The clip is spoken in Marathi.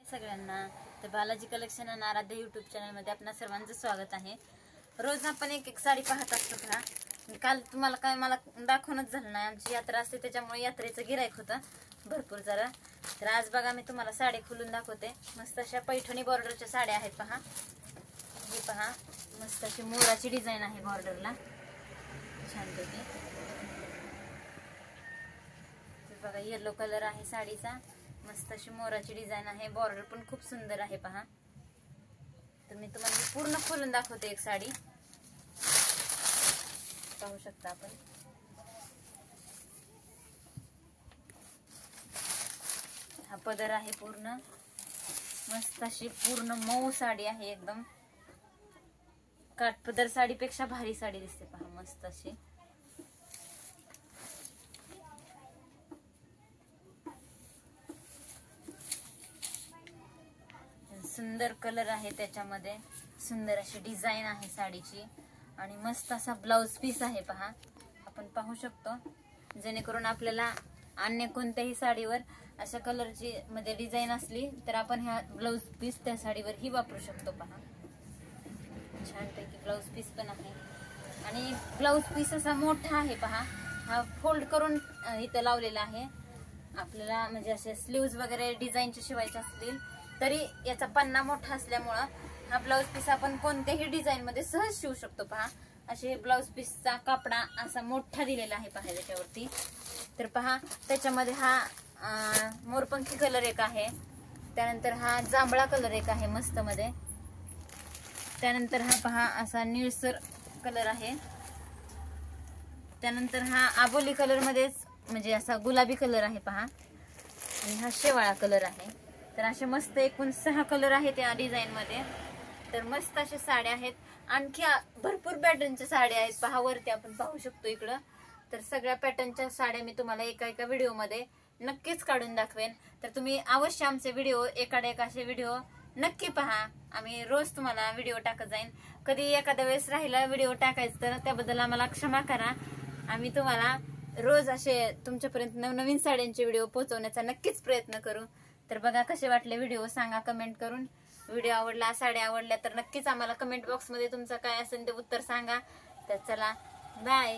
सगळ्यांना तर बालाजी कलेक्शन आणि आराध्य यूट्यूब चॅनलमध्ये आपणा सर्वांचं स्वागत आहे। रोज आपण एक एक साडी पाहत असतो का। काल तुम्हाला काय मला दाखवणच झालं नाही, आमची यात्रा असते त्याच्यामुळे यात्रेचं गिराईक होतं भरपूर जरा। तर आज बघा मी तुम्हाला साडी खोलून दाखवते। मस्त अशा पैठणी बॉर्डरच्या साड्या आहेत पहा। ही पहा मस्त अशी मोराची डिझाइन आहे बॉर्डरला, छानपैकी। बघा येलो कलर आहे साडीचा, मस्त अशी मोराची डिझाइन आहे, बॉर्डर पण खूप सुंदर आहे पहा। तर मी तुम्हाला पूर्ण खोलून दाखवते एक साडी, पाहू शकता आपण। हा पदर आहे पूर्ण, मस्त अशी पूर्ण मऊ साडी आहे, एकदम काठपदर साडीपेक्षा भारी साडी दिसते पहा, मस्त अशी। सुंदर कलर आहे त्याच्यामध्ये, सुंदर अशी डिझाइन आहे साडीची आणि मस्त असा ब्लाउज पीस आहे पहा, आपण पाहू शकतो। जेणेकरून आपल्याला अन्य कोणत्याही साडीवर अशा कलरची मध्ये डिझाइन असली तर आपण ह्या ब्लाउज पीस त्या साडीवर ही वापरू शकतो पहा। छानपैकी ब्लाउज पीस पण आहे आणि ब्लाउज पीस असा मोठा आहे पहा। हा फोल्ड करून इथे लावलेला आहे आपल्याला, म्हणजे असे स्लीव्ज वगैरे डिझाइनचे शिवायचे असतील तरी याचा पन्ना मोठा असल्यामुळे हा ब्लाउज पीस आपण कोणत्याही डिझाइन मध्ये सहज शिवू शकतो पहा। असे ब्लाउज पीसचा कापडा असा मोठा दिलेला आहे पहा त्याच्यावरती। तर पहा त्याच्यामध्ये हा मोरपंखी कलर एक आहे, त्यानंतर हा जांभळा कलर एक आहे मस्त मध्ये, त्यानंतर हा पहा असा निळसर कलर आहे, त्यानंतर हा आबोली कलर मध्येच म्हणजे असा गुलाबी कलर आहे पहा, आणि हा शेवाळा कलर आहे। तर असे मस्त एकूण 6 कलर आहेत या डिझाइन मध्ये। तर मस्त अशा साड्या आहेत, आणखी भरपूर पॅटर्नच्या साड्या आहेत पहा, वरती आपण पाहू शकतो इकडं। तर सगळ्या पॅटर्नच्या साड्या मी तुम्हाला एका व्हिडिओ मध्ये नक्कीच काढून दाखवेन। तर तुम्ही अवश्य आमचे व्हिडिओ एकाडे एक असे व्हिडिओ नक्की पहा, आम्ही रोज तुम्हाला व्हिडिओ टाकत जाईन। कधी एखाद्या वेळेस राहिला व्हिडिओ टाकायचं तर त्याबद्दल आम्हाला क्षमा करा। आम्ही तुम्हाला रोज असे तुमच्यापर्यंत नवनवीन साड्यांचे व्हिडिओ पोहोचवण्याचा नक्कीच प्रयत्न करू। तर बघा कसे वाटले व्हिडिओ सांगा कमेंट करून। व्हिडिओ आवडला, साड्या आवडल्या तर नक्कीच आम्हाला कमेंट बॉक्स मध्ये तुमचं काय असेल ते उत्तर सांगा। तर चला बाय।